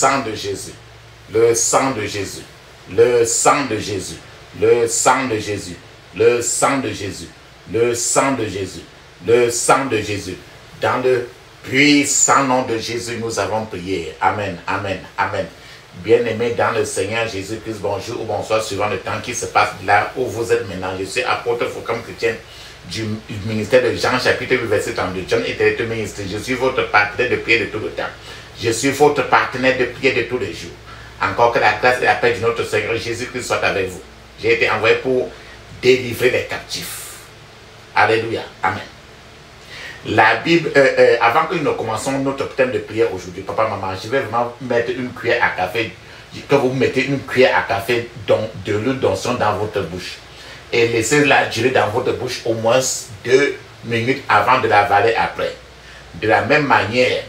sang de Jésus, le sang de Jésus, le sang de Jésus, le sang de Jésus, le sang de Jésus, le sang de Jésus, le sang de Jésus. Dans le puissant nom de Jésus, nous avons prié. Amen, amen, amen. Bien-aimés dans le Seigneur Jésus-Christ, bonjour ou bonsoir, suivant le temps qui se passe là où vous êtes maintenant. Je suis apôtre Foucault chrétien du ministère de Jean, chapitre 8, verset 32. John était le ministre. Je suis votre partenaire de prière de tout le temps. Je suis votre partenaire de prière de tous les jours. Encore que la grâce et la paix de notre Seigneur Jésus-Christ soient avec vous. J'ai été envoyé pour délivrer les captifs. Alléluia. Amen. La Bible, avant que nous commençons notre thème de prière aujourd'hui, papa, maman, je vais vraiment mettre une cuillère à café, que vous mettez une cuillère à café de l'huile d'onction dans votre bouche. Et laissez-la durer dans votre bouche au moins 2 minutes avant de l'avaler après. De la même manière,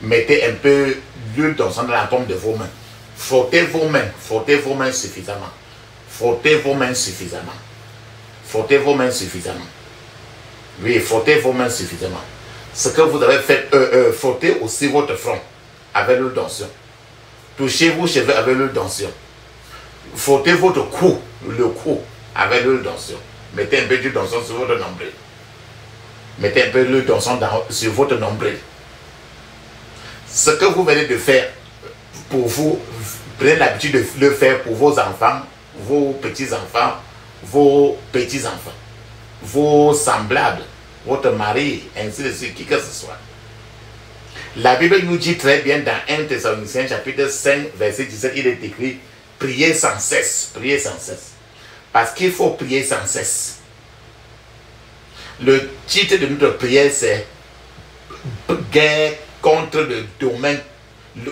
mettez un peu d'huile d'onction dans la paume de vos mains. Frottez vos mains suffisamment. Frottez vos mains suffisamment. Frottez vos mains suffisamment. Oui, frottez vos mains suffisamment. Ce que vous avez fait, frottez aussi votre front avec l'huile d'onction. Touchez vos cheveux avec l'huile d'onction. Frottez votre cou, le cou, avec l'huile d'onction. Mettez un peu d'huile d'onction sur votre nombril. Mettez un peu d'huile d'onction sur votre nombril. Ce que vous venez de faire pour vous, prenez l'habitude de le faire pour vos enfants, vos petits-enfants, vos semblables, votre mari, ainsi de suite, qui que ce soit. La Bible nous dit très bien dans 1 Thessaloniciens chapitre 5, verset 17, il est écrit, priez sans cesse, priez sans cesse. Parce qu'il faut prier sans cesse. Le titre de notre prière, c'est guerre contre le domaine,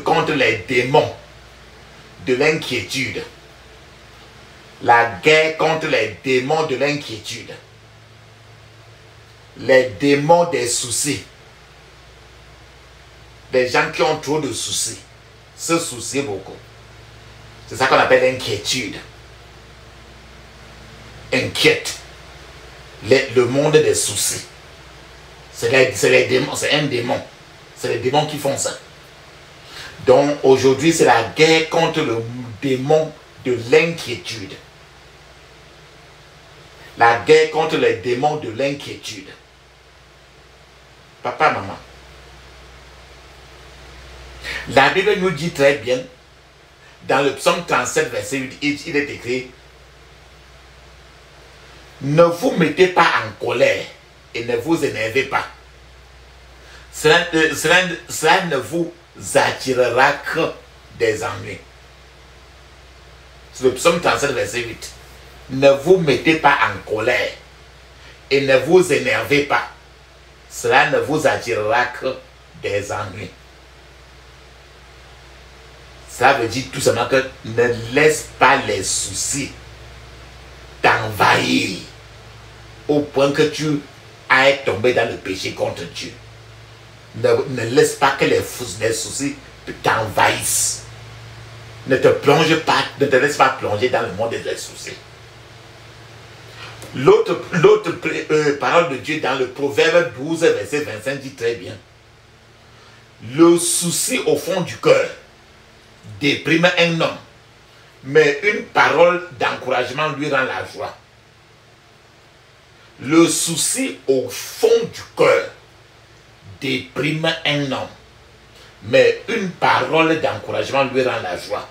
contre les démons de l'inquiétude. La guerre contre les démons de l'inquiétude. Les démons des soucis. Des gens qui ont trop de soucis. Se soucient beaucoup. C'est ça qu'on appelle l'inquiétude. Inquiète. Le monde des soucis. C'est les démons, c'est un démon. C'est les démons qui font ça. Donc aujourd'hui, c'est la guerre contre le démon de l'inquiétude. La guerre contre les démons de l'inquiétude. Papa, maman. La Bible nous dit très bien, dans le psaume 37, verset 8, il est écrit, ne vous mettez pas en colère et ne vous énervez pas. Cela ne vous attirera que des ennuis. C'est le psaume 37, verset 8. Ne vous mettez pas en colère et ne vous énervez pas. Cela ne vous attirera que des ennuis. Ça veut dire tout simplement que ne laisse pas les soucis t'envahir au point que tu ailles tomber dans le péché contre Dieu. Ne laisse pas que les soucis t'envahissent. Ne te laisse pas plonger dans le monde des soucis. L'autre parole de Dieu dans le Proverbe 12, verset 25 dit très bien. Le souci au fond du cœur déprime un homme, mais une parole d'encouragement lui rend la joie. Le souci au fond du cœur déprime un homme, mais une parole d'encouragement lui rend la joie.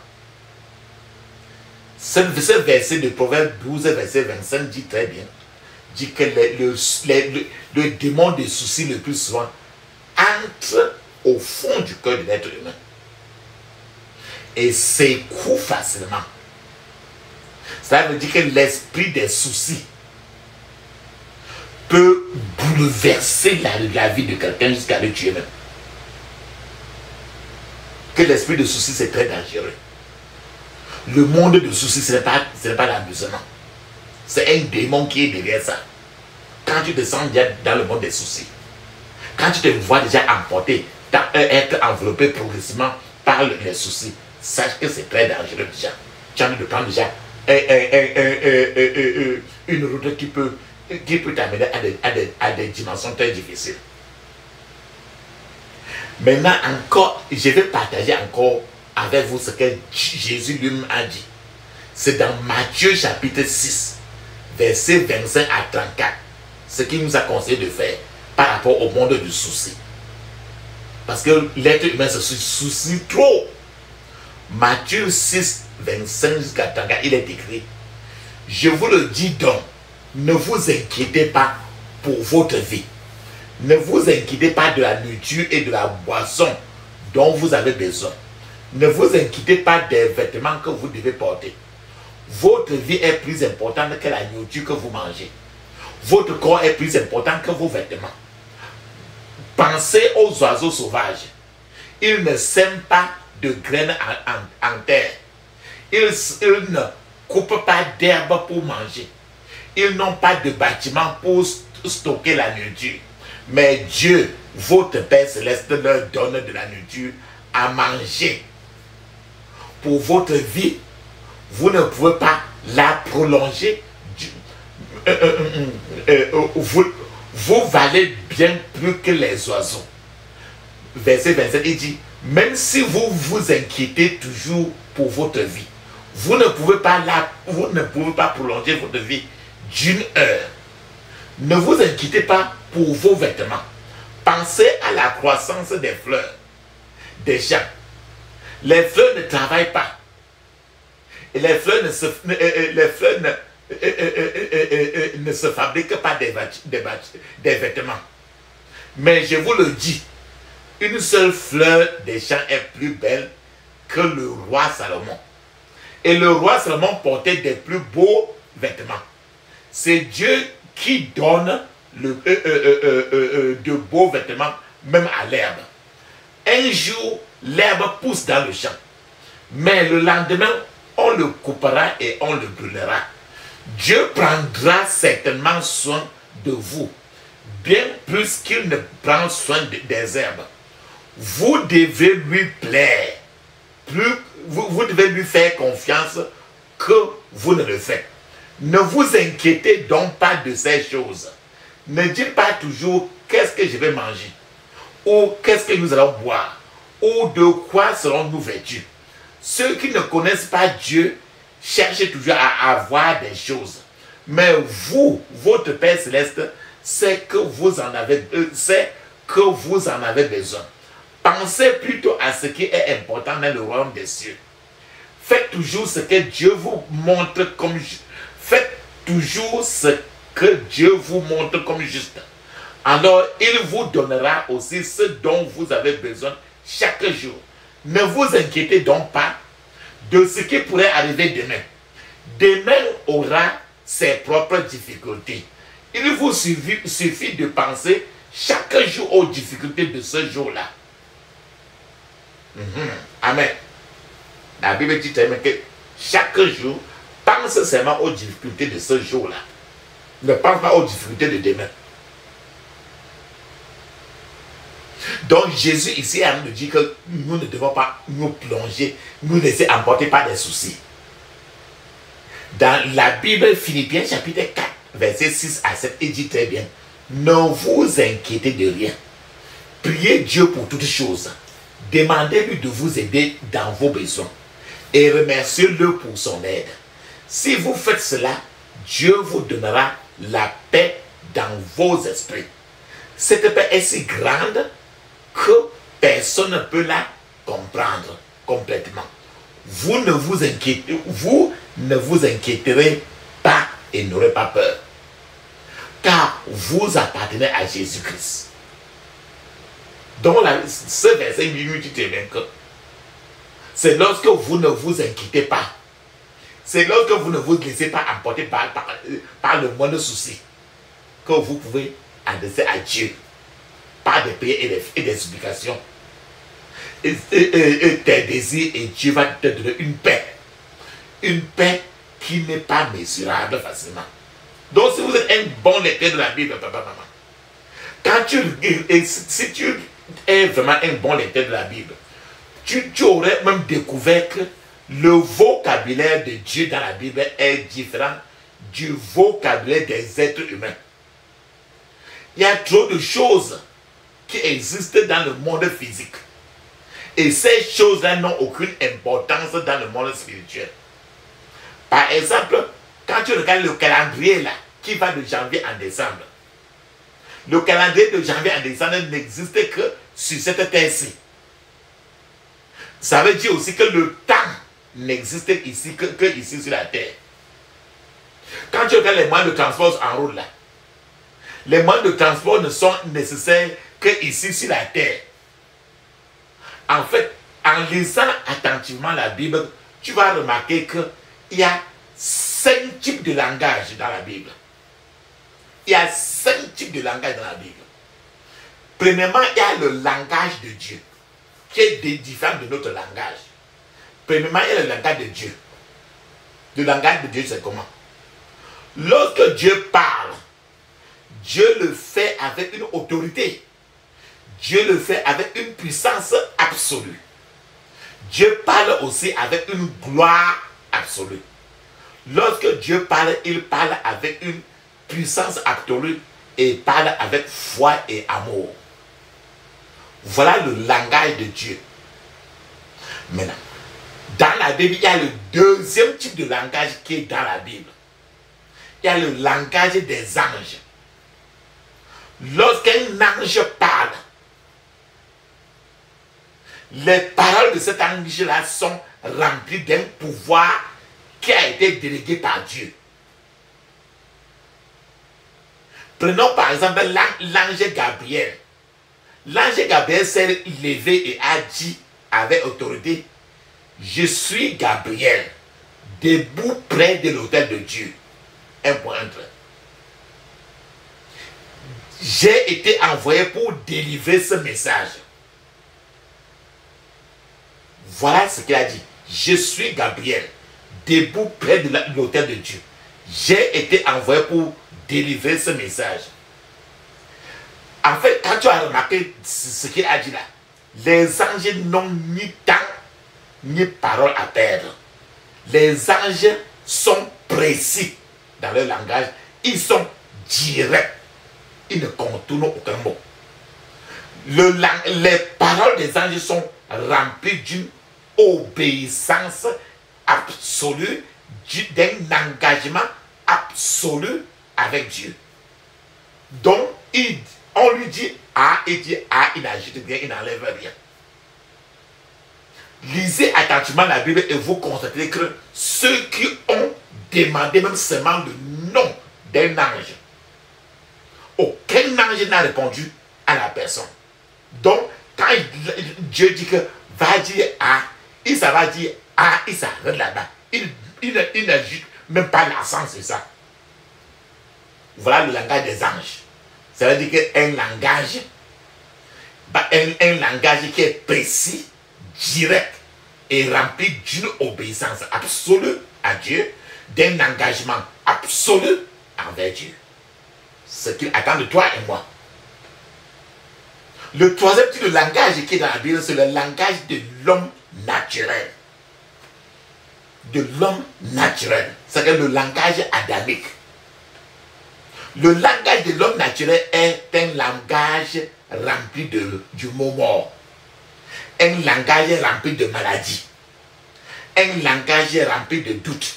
Ce verset de Proverbe 12, verset 25 dit très bien, dit que le démon des soucis le plus souvent entre au fond du cœur de l'être humain et s'écoule facilement. Ça veut dire que l'esprit des soucis peut bouleverser la vie de quelqu'un jusqu'à le tuer même. Que l'esprit de soucis, c'est très dangereux. Le monde de soucis, ce n'est pas l'amusement. C'est un démon qui est derrière ça. Quand tu te sens déjà dans le monde des soucis, quand tu te vois déjà emporté, être enveloppé progressivement par les soucis, sache que c'est très dangereux déjà. Tu as envie de prendre déjà une route qui peut t'amener à des dimensions très difficiles. Maintenant encore, je vais partager encore avec vous ce que Jésus lui-même a dit. C'est dans Matthieu chapitre 6, verset 25 à 34. Ce qu'il nous a conseillé de faire par rapport au monde du souci. Parce que l'être humain se soucie trop. Matthieu 6, 25 jusqu'à 34, il est écrit: je vous le dis donc, ne vous inquiétez pas pour votre vie. Ne vous inquiétez pas de la nourriture et de la boisson dont vous avez besoin. Ne vous inquiétez pas des vêtements que vous devez porter. Votre vie est plus importante que la nourriture que vous mangez. Votre corps est plus important que vos vêtements. Pensez aux oiseaux sauvages. Ils ne sèment pas de graines en terre. Ils ne coupent pas d'herbe pour manger. Ils n'ont pas de bâtiment pour stocker la nourriture. Mais Dieu, votre Père Céleste, leur donne de la nourriture à manger. Pour votre vie, vous ne pouvez pas la prolonger. Vous valez bien plus que les oiseaux. Verset 27, il dit: même si vous vous inquiétez toujours pour votre vie, vous ne pouvez pas prolonger votre vie d'une heure. Ne vous inquiétez pas pour vos vêtements. Pensez à la croissance des fleurs des champs. Les fleurs ne travaillent pas. Et les fleurs ne se fabriquent pas des vêtements. Mais je vous le dis, une seule fleur des champs est plus belle que le roi Salomon. Et le roi Salomon portait des plus beaux vêtements. C'est Dieu qui donne de beaux vêtements même à l'herbe. Un jour, l'herbe pousse dans le champ. Mais le lendemain, on le coupera et on le brûlera. Dieu prendra certainement soin de vous, bien plus qu'il ne prend soin des herbes. Vous devez lui plaire. Vous devez lui faire confiance que vous ne le faites. Ne vous inquiétez donc pas de ces choses. Ne dites pas toujours qu'est-ce que je vais manger, ou qu'est-ce que nous allons boire, ou de quoi serons-nous vêtus. Ceux qui ne connaissent pas Dieu cherchent toujours à avoir des choses. Mais vous, votre Père Céleste, sait que vous en avez besoin. Pensez plutôt à ce qui est important dans le royaume des cieux. Faites toujours ce que Dieu vous montre comme juste. Faites toujours ce que Dieu vous montre comme juste. Alors, il vous donnera aussi ce dont vous avez besoin chaque jour. Ne vous inquiétez donc pas de ce qui pourrait arriver demain. Demain aura ses propres difficultés. Il vous suffit de penser chaque jour aux difficultés de ce jour-là. Amen. La Bible dit que chaque jour, pense seulement aux difficultés de ce jour-là. Ne pense pas aux difficultés de demain. Donc Jésus ici nous dit que nous ne devons pas nous plonger, nous laisser emporter par des soucis. Dans la Bible, Philippiens chapitre 4, verset 6 à 7, il dit très bien: ne vous inquiétez de rien. Priez Dieu pour toutes choses. Demandez-lui de vous aider dans vos besoins et remerciez-le pour son aide. Si vous faites cela, Dieu vous donnera la paix dans vos esprits. Cette paix est si grande que personne ne peut la comprendre complètement. Vous ne vous inquiéterez pas et n'aurez pas peur, car vous appartenez à Jésus-Christ. Donc ce verset nous dit très bien que c'est lorsque vous ne vous inquiétez pas, c'est lorsque vous ne vous laissez pas emporter par le moindre souci, que vous pouvez adresser à Dieu par des prières et des supplications et tes désirs, et Dieu va te donner une paix qui n'est pas mesurable facilement. Donc si vous êtes un bon lecteur de la Bible, papa, maman, si tu es vraiment un bon lecteur de la Bible, tu aurais même découvert que le vocabulaire de Dieu dans la Bible est différent du vocabulaire des êtres humains. Il y a trop de choses qui existent dans le monde physique. Et ces choses-là n'ont aucune importance dans le monde spirituel. Par exemple, quand tu regardes le calendrier là, qui va de janvier en décembre, le calendrier de janvier en décembre n'existe que sur cette terre-ci. Ça veut dire aussi que le temps n'existe ici que ici sur la terre. Quand tu regardes les moyens de transport en route là, les moyens de transport ne sont nécessaires que ici sur la terre. En fait, en lisant attentivement la Bible, tu vas remarquer qu'il y a 5 types de langage dans la Bible. Il y a 5 types de langage dans la Bible. Premièrement, il y a le langage de Dieu, qui est différent de notre langage. Premièrement, il y a le langage de Dieu. Le langage de Dieu, c'est comment? Lorsque Dieu parle, Dieu le fait avec une autorité. Dieu le fait avec une puissance absolue. Dieu parle aussi avec une gloire absolue. Lorsque Dieu parle, il parle avec une puissance absolue et parle avec foi et amour. Voilà le langage de Dieu. Maintenant, dans la Bible, il y a le deuxième type de langage qui est dans la Bible. Il y a le langage des anges. Lorsqu'un ange parle, les paroles de cet ange-là sont remplies d'un pouvoir qui a été délégué par Dieu. Prenons par exemple l'ange Gabriel. L'ange Gabriel s'est levé et a dit avec autorité, je suis Gabriel, debout près de l'autel de Dieu. Un point entre. J'ai été envoyé pour délivrer ce message. Voilà ce qu'il a dit. Je suis Gabriel, debout près de l'autel de Dieu. J'ai été envoyé pour délivrer ce message. En fait, quand tu as remarqué ce qu'il a dit là, les anges n'ont ni temps ni parole à perdre. Les anges sont précis dans leur langage. Ils sont directs. Ils ne contournent aucun mot. Les paroles des anges sont remplies d'une obéissance absolue, d'un engagement absolu avec Dieu. Donc, on lui dit A, il dit A, il ajoute rien, il n'enlève rien. Lisez attentivement la Bible et vous constaterez que ceux qui ont demandé même seulement le nom d'un ange, aucun ange n'a répondu à la personne. Donc, quand Dieu dit que va dire A, il ça va dire A, il s'arrête là-bas. Il n'ajoute même pas l'accent sur ça. Voilà le langage des anges. Ça veut dire qu'un langage, un langage qui est précis, direct et rempli d'une obéissance absolue à Dieu, d'un engagement absolu envers Dieu. Ce qu'il attend de toi et moi. Le troisième type de langage qui est dans la Bible, c'est le langage de l'homme naturel. De l'homme naturel. C'est le langage adamique. Le langage de l'homme naturel est un langage rempli du mot mort. Un langage rempli de maladie. Un langage rempli de doute.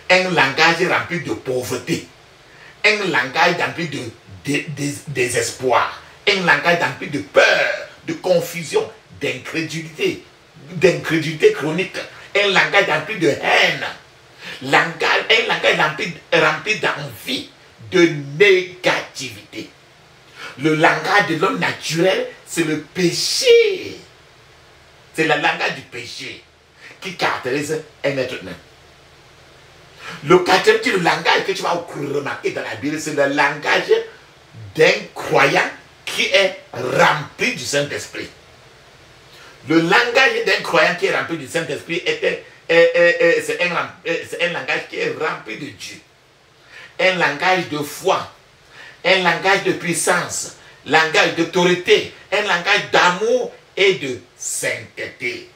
Un langage rempli de pauvreté. Un langage rempli de désespoir. Un langage rempli de peur, de confusion, d'incrédulité chronique. Un langage rempli de haine. Un langage rempli d'envie, de négativité. Le langage de l'homme naturel, c'est le péché. C'est le langage du péché qui caractérise un être humain. Le quatrième type de langage que tu vas remarquer dans la Bible, c'est le langage d'un croyant qui est rempli du Saint-Esprit. Le langage d'un croyant qui est rempli du Saint-Esprit c'est un langage qui est rempli de Dieu. Un langage de foi, un langage de puissance, un langage d'autorité, un langage d'amour et de sainteté.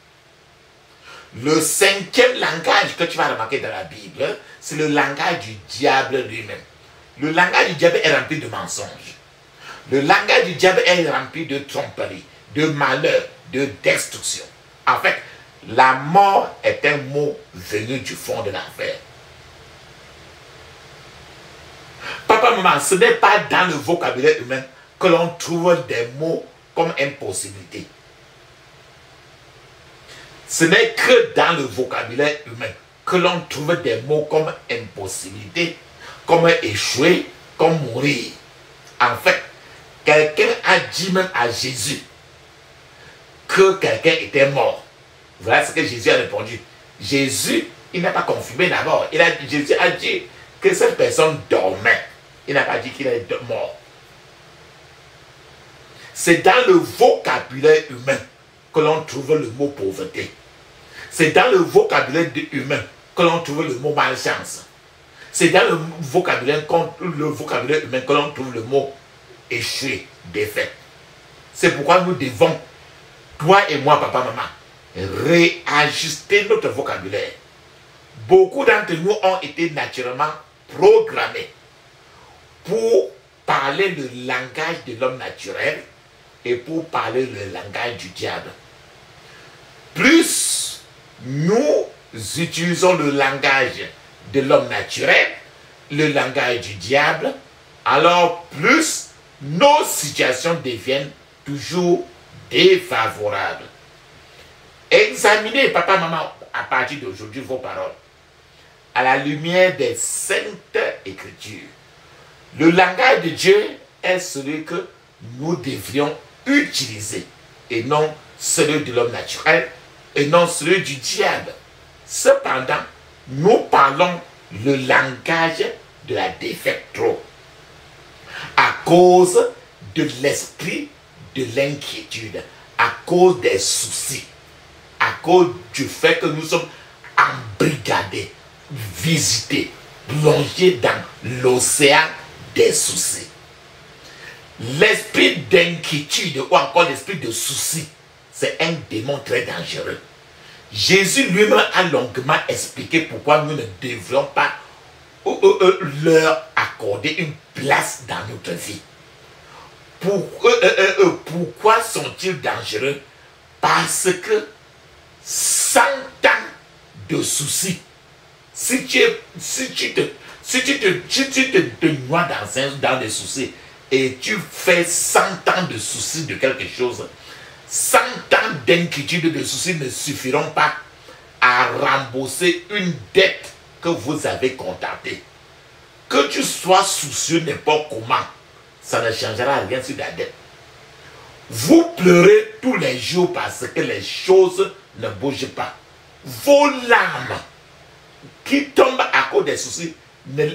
Le cinquième langage que tu vas remarquer dans la Bible, c'est le langage du diable lui-même. Le langage du diable est rempli de mensonges. Le langage du diable est rempli de tromperie, de malheur, de destruction. En fait, la mort est un mot venu du fond de l'enfer. Papa, maman, ce n'est pas dans le vocabulaire humain que l'on trouve des mots comme impossibilité. Ce n'est que dans le vocabulaire humain que l'on trouve des mots comme impossibilité, comme échouer, comme mourir. En fait, quelqu'un a dit même à Jésus que quelqu'un était mort. Voilà ce que Jésus a répondu. Jésus, il n'a pas confirmé d'abord. Jésus a dit que cette personne dormait. Il n'a pas dit qu'il est mort. C'est dans le vocabulaire humain que l'on trouve le mot pauvreté. C'est dans le vocabulaire humain que l'on trouve le mot malchance. C'est dans le vocabulaire humain que l'on trouve le mot échoué, défaite. C'est pourquoi nous devons, toi et moi, papa, maman, réajuster notre vocabulaire. Beaucoup d'entre nous ont été naturellement programmés pour parler le langage de l'homme naturel et pour parler le langage du diable. Plus nous utilisons le langage de l'homme naturel, le langage du diable, alors plus nos situations deviennent toujours défavorables. Examinez, papa, maman, à partir d'aujourd'hui, vos paroles à la lumière des saintes écritures. Le langage de Dieu est celui que nous devrions utiliser et non celui de l'homme naturel et non celui du diable. Cependant, nous parlons le langage de la défaite trop à cause de l'esprit de l'inquiétude, à cause des soucis, à cause du fait que nous sommes embrigadés, visités, plongés dans l'océan des soucis. L'esprit d'inquiétude ou encore l'esprit de souci, c'est un démon très dangereux. Jésus lui-même a longuement expliqué pourquoi nous ne devrions pas leur accorder une place dans notre vie. Pourquoi sont-ils dangereux? Parce que 100 ans de soucis, si tu te noies dans des soucis et tu fais 100 ans de soucis de quelque chose, 100 ans d'inquiétude de soucis ne suffiront pas à rembourser une dette que vous avez contractée. Que tu sois soucieux n'importe comment, ça ne changera rien sur la dette. Vous pleurez tous les jours parce que les choses ne bougent pas. Vos larmes qui tombent à cause des soucis ne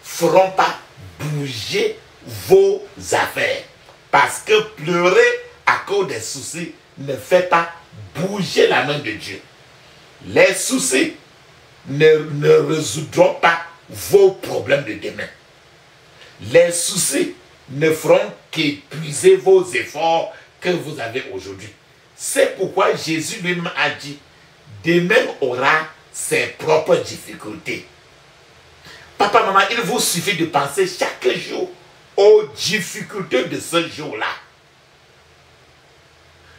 feront pas bouger vos affaires. Parce que pleurer à cause des soucis ne fait pas bouger la main de Dieu. Les soucis ne résoudront pas vos problèmes de demain. Les soucis ne feront qu'épuiser vos efforts que vous avez aujourd'hui. C'est pourquoi Jésus lui-même a dit, demain aura ses propres difficultés. Papa, maman, il vous suffit de penser chaque jour aux difficultés de ce jour-là.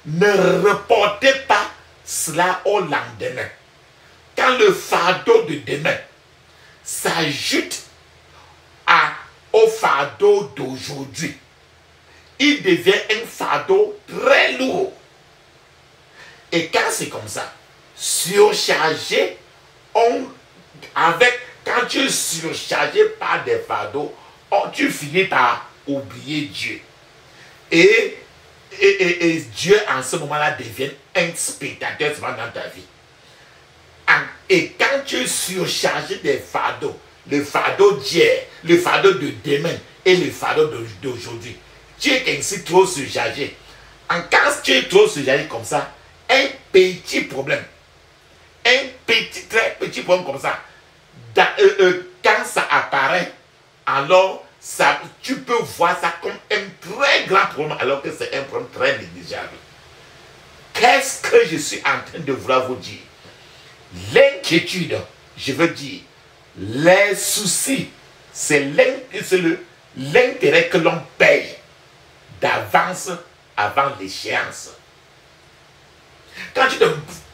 Ne reportez pas cela au lendemain. Quand le fardeau de demain s'ajoute au fardeau d'aujourd'hui, il devient un fardeau très lourd. Et quand c'est comme ça, surchargé, quand tu es surchargé par des fardeaux, tu finis par oublier Dieu. Et Dieu en ce moment-là devient un spectateur dans ta vie. Et quand tu es surchargé des fardeaux, le fardeau d'hier, le fardeau de demain et le fardeau d'aujourd'hui, tu es ainsi trop surchargé. Quand tu es trop surchargé comme ça, un petit problème, très petit problème comme ça, quand ça apparaît, alors tu peux voir ça comme un très grand problème alors que c'est un problème très négligeable. Qu'est-ce que je suis en train de vouloir vous dire? L'inquiétude, je veux dire, les soucis, c'est l'intérêt que l'on paye d'avance avant l'échéance. Quand tu te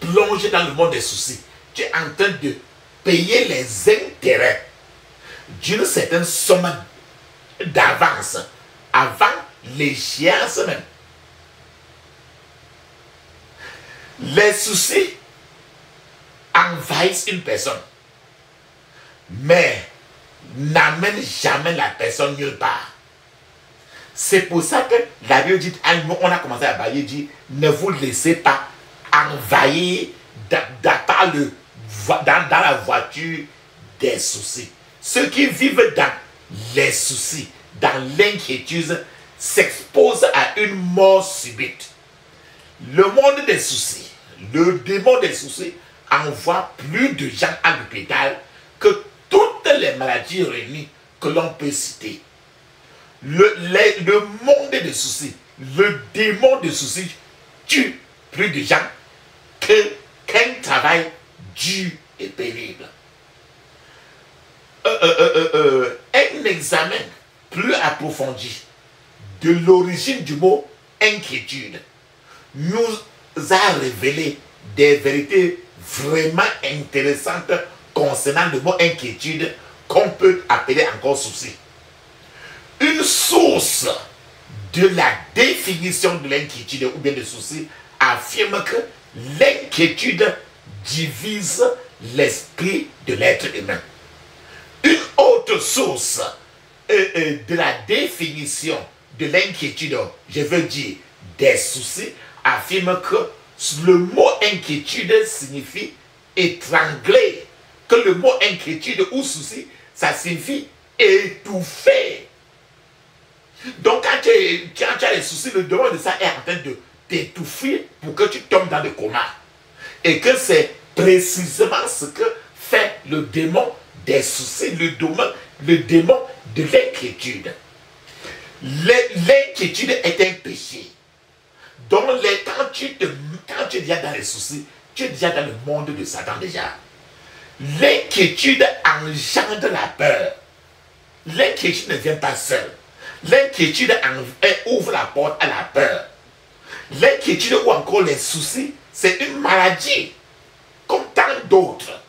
plonges dans le monde des soucis, tu es en train de payer les intérêts d'une certaine somme d'avance avant l'échéance même. Les soucis envahissent une personne, mais n'amènent jamais la personne nulle part. C'est pour ça que la Bible dit, on a commencé à bailler, dit, ne vous laissez pas envahir dans la voiture des soucis. Ceux qui vivent dans les soucis, dans l'inquiétude, s'exposent à une mort subite. Le monde des soucis, le démon des soucis, envoie plus de gens à l'hôpital que toutes les maladies réunies que l'on peut citer. Le monde des soucis, le démon des soucis tue plus de gens qu'un travail dur et pénible. Un examen plus approfondi de l'origine du mot inquiétude nous a révélé des vérités vraiment intéressantes concernant le mot inquiétude qu'on peut appeler encore souci. Une source de la définition de l'inquiétude ou bien de souci affirme que l'inquiétude divise l'esprit de l'être humain. Une autre source de la définition de l'inquiétude, je veux dire des soucis, affirme que le mot inquiétude signifie étrangler, que le mot inquiétude ou souci, ça signifie étouffer. Donc quand tu as les soucis, le demande de ça est en train de t'étouffer pour que tu tombes dans le coma. Et que c'est précisément ce que fait le démon des soucis, le démon de l'inquiétude. L'inquiétude est un péché. Donc quand tu es déjà dans les soucis, tu es déjà dans le monde de Satan déjà. L'inquiétude engendre la peur. L'inquiétude ne vient pas seule. L'inquiétude ouvre la porte à la peur. L'inquiétude ou encore les soucis, c'est une maladie, comme tant d'autres.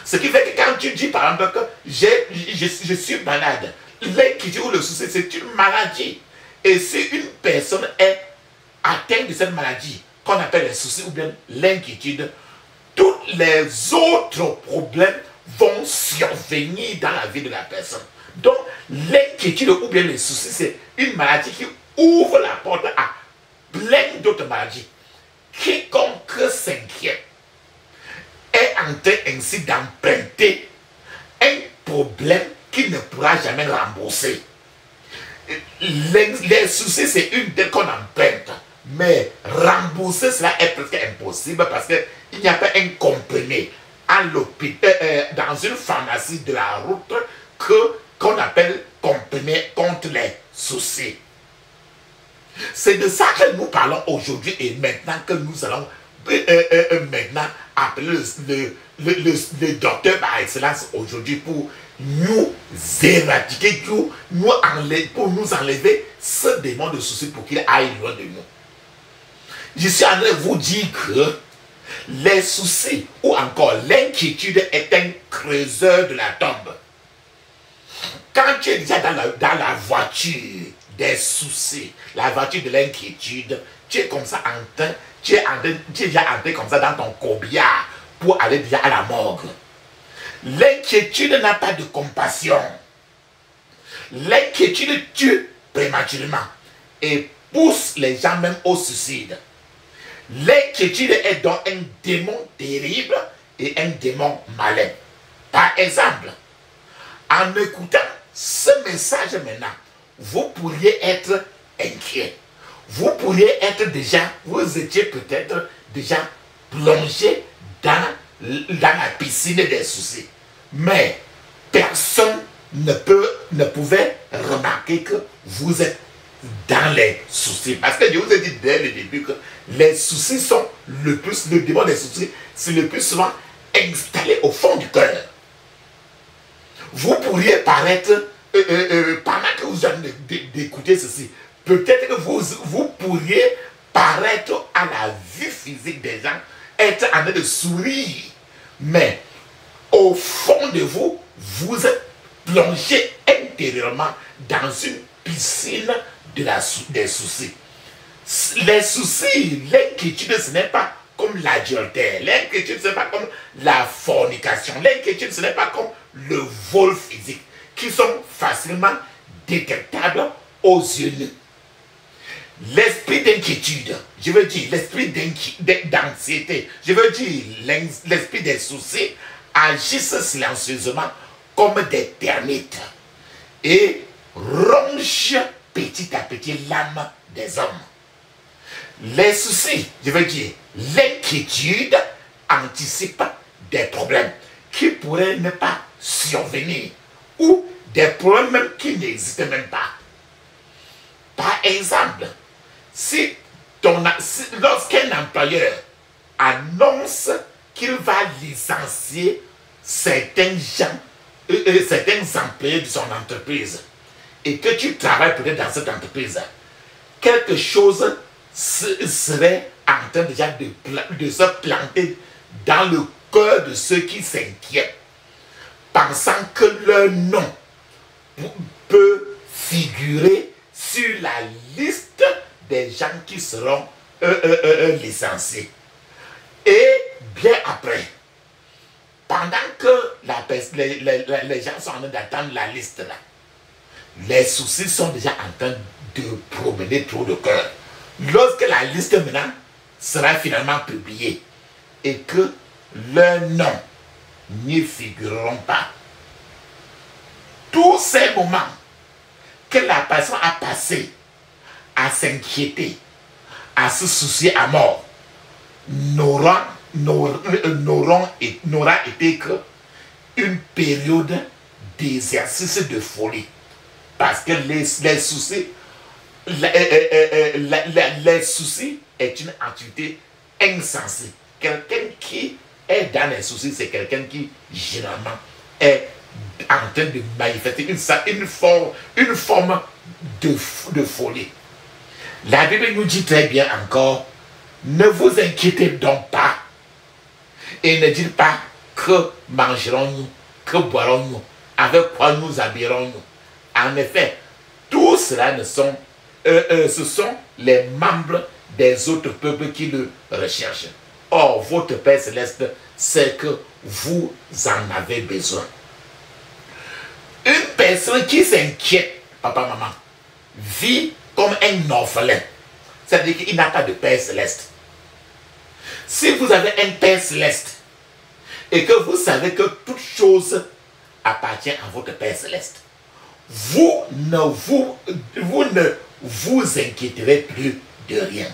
Ce qui fait que quand tu dis par exemple que je suis malade, l'inquiétude ou le souci, c'est une maladie. Et si une personne est atteinte de cette maladie, qu'on appelle les soucis ou bien l'inquiétude, tous les autres problèmes vont survenir dans la vie de la personne. Donc, l'inquiétude ou bien les soucis, c'est une maladie qui ouvre la porte à plein d'autres maladies. Quiconque s'inquiète est en train ainsi d'emprunter un problème qu'il ne pourra jamais rembourser. Les soucis, c'est une dette qu'on emprunte. Mais rembourser cela est presque impossible parce qu'il n'y a pas un comprimé à l'hôpital, dans une pharmacie de la route qu'on appelle comprimé contre les soucis. C'est de ça que nous parlons aujourd'hui et maintenant que nous allons maintenant appeler le docteur par excellence aujourd'hui pour nous éradiquer, pour nous enlever ce démon de soucis pour qu'il aille loin de nous. Je suis en train de vous dire que les soucis ou encore l'inquiétude est un creuseur de la tombe. Quand tu es déjà dans la voiture des soucis, la voiture de l'inquiétude, tu es comme ça tu es déjà entré comme ça dans ton corbillard pour aller déjà à la morgue. L'inquiétude n'a pas de compassion. L'inquiétude tue prématurément et pousse les gens même au suicide. L'inquiétude est donc un démon terrible et un démon malin. Par exemple, en écoutant ce message maintenant, vous pourriez être inquiet. Vous pourriez être déjà, vous étiez peut-être déjà plongé dans la piscine des soucis. Mais personne ne pouvait remarquer que vous êtes dans les soucis. Parce que je vous ai dit dès le début que les soucis sont le démon des soucis, c'est le plus souvent installé au fond du cœur. Vous pourriez paraître, pendant que vous allez d'écouter ceci, peut-être que vous pourriez paraître à la vue physique des gens, être en train de sourire, mais au fond de vous, vous êtes plongé intérieurement dans une piscine des soucis. Les soucis, l'inquiétude, ce n'est pas comme l'adultère, l'inquiétude, ce n'est pas comme la fornication, l'inquiétude, ce n'est pas comme le vol physique, qui sont facilement détectables aux yeux nus. L'esprit d'inquiétude, je veux dire l'esprit d'anxiété, je veux dire l'esprit des soucis, agissent silencieusement comme des termites et rongent petit à petit l'âme des hommes. Les soucis, je veux dire l'inquiétude, anticipe des problèmes qui pourraient ne pas survenir ou des problèmes même qui n'existent même pas. Par exemple, lorsqu'un employeur annonce qu'il va licencier certains employés de son entreprise et que tu travailles peut-être dans cette entreprise, quelque chose serait en train déjà de se planter dans le cœur de ceux qui s'inquiètent, pensant que leur nom peut figurer sur la liste des gens qui seront licenciés. Et bien après, pendant que les gens sont en train d'attendre la liste là, les soucis sont déjà en train de promener trop de cœur. Lorsque la liste maintenant sera finalement publiée et que leurs noms n'y figureront pas, tous ces moments que la personne a passé à s'inquiéter, à se soucier à mort, n'aura été que une période d'exercice de folie. Parce que les soucis, les soucis est une activité insensée. Quelqu'un qui est dans les soucis, c'est quelqu'un qui généralement est en train de manifester une forme de folie. La Bible nous dit très bien encore, ne vous inquiétez donc pas et ne dites pas que mangerons-nous, que boirons-nous, avec quoi nous habillerons-nous. En effet, tout cela ce sont les membres des autres peuples qui le recherchent. Or, votre Père Céleste sait que vous en avez besoin. Une personne qui s'inquiète, papa, maman, vit comme un orphelin. C'est-à-dire qu'il n'a pas de Père Céleste. Si vous avez un Père Céleste et que vous savez que toute chose appartient à votre Père Céleste, vous ne vous inquiéterez plus de rien.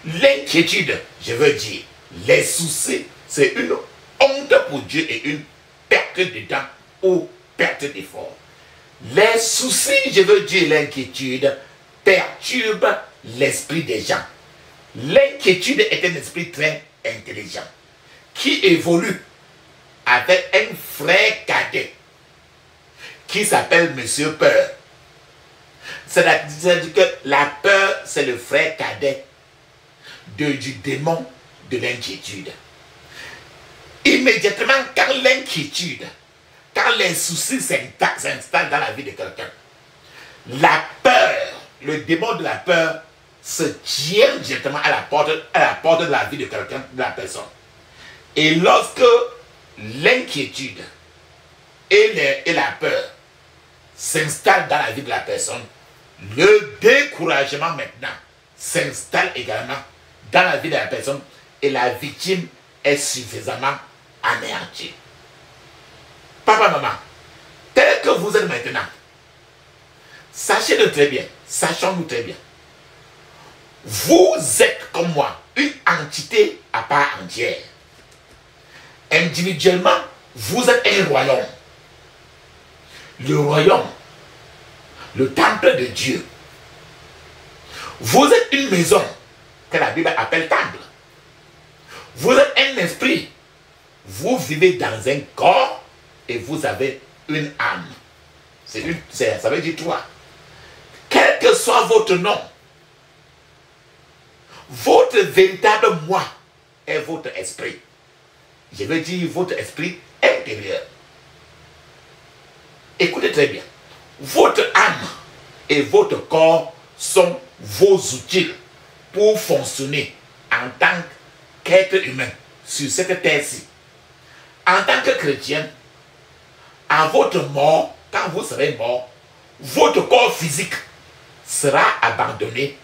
L'inquiétude, je veux dire, les soucis, c'est une honte pour Dieu et une perte de temps ou perte d'effort. Les soucis, je veux dire l'inquiétude, perturbent l'esprit des gens. L'inquiétude est un esprit très intelligent qui évolue avec un frère cadet qui s'appelle Monsieur Peur. C'est-à-dire que la peur, c'est le frère cadet du démon de l'inquiétude. Immédiatement, quand l'inquiétude, quand les soucis s'installent dans la vie de quelqu'un, la peur, le démon de la peur se tient directement à la porte de la vie de quelqu'un, de la personne. Et lorsque l'inquiétude et la peur s'installent dans la vie de la personne, le découragement maintenant s'installe également dans la vie de la personne et la victime est suffisamment anéantie. Papa, maman, tel que vous êtes maintenant, sachez-le très bien, sachons-nous très bien. Vous êtes comme moi, une entité à part entière. Individuellement, vous êtes un royaume. Le royaume, le temple de Dieu. Vous êtes une maison que la Bible appelle temple. Vous êtes un esprit. Vous vivez dans un corps et vous avez une âme. Ça veut dire toi. Quel que soit votre nom, Votre véritable moi est votre esprit. Je veux dire votre esprit intérieur. Écoutez très bien. Votre âme et votre corps sont vos outils pour fonctionner en tant qu'être humain sur cette terre-ci. En tant que chrétien, à votre mort, quand vous serez mort, votre corps physique sera abandonné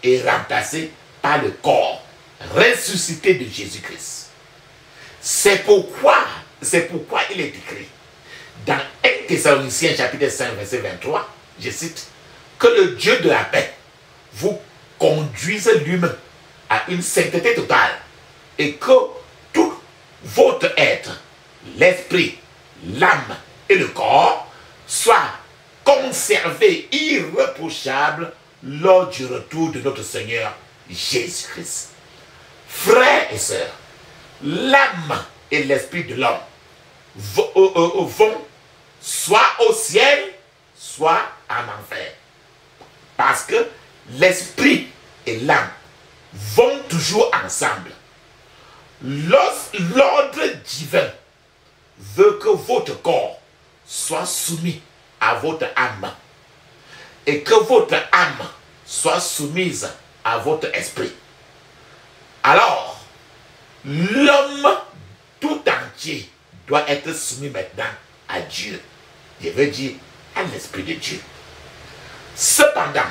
et remplacé par le corps ressuscité de Jésus-Christ. C'est pourquoi il est écrit dans 1 Thessaloniciens chapitre 5 verset 23, je cite, que le Dieu de la paix vous conduise lui-même à une sainteté totale et que tout votre être, l'esprit, l'âme et le corps soient conservés irréprochables lors du retour de notre Seigneur Jésus-Christ. Frères et sœurs, l'âme et l'esprit de l'homme vont soit au ciel, soit en enfer. Parce que l'esprit et l'âme vont toujours ensemble. L'ordre divin veut que votre corps soit soumis à votre âme et que votre âme soit soumise à votre esprit. Alors, l'homme tout entier doit être soumis maintenant à Dieu. Je veux dire à l'Esprit de Dieu. Cependant,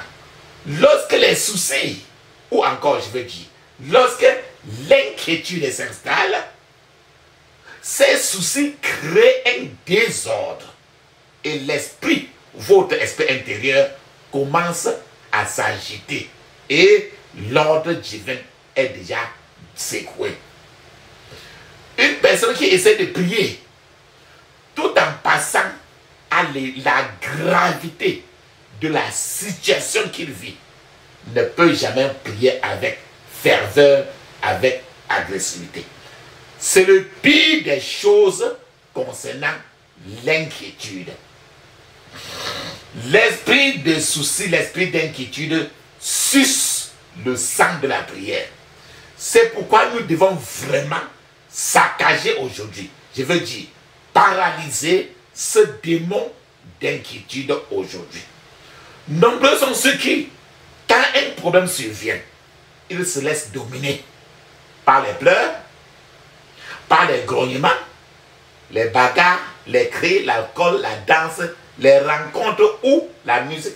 lorsque les soucis, ou encore je veux dire, lorsque l'inquiétude s'installe, ces soucis créent un désordre et l'esprit, votre esprit intérieur, commence à s'agiter et l'ordre divin est déjà secoué. Une personne qui essaie de prier tout en passant à la gravité de la situation qu'il vit ne peut jamais prier avec ferveur, avec agressivité. C'est le pire des choses concernant l'inquiétude. L'esprit de souci, l'esprit d'inquiétude suce le sang de la prière. C'est pourquoi nous devons vraiment saccager aujourd'hui. Je veux dire, paralyser ce démon d'inquiétude aujourd'hui. Nombreux sont ceux qui, quand un problème survient, ils se laissent dominer par les pleurs, par les grognements, les bagarres, les cris, l'alcool, la danse, les rencontres ou la musique,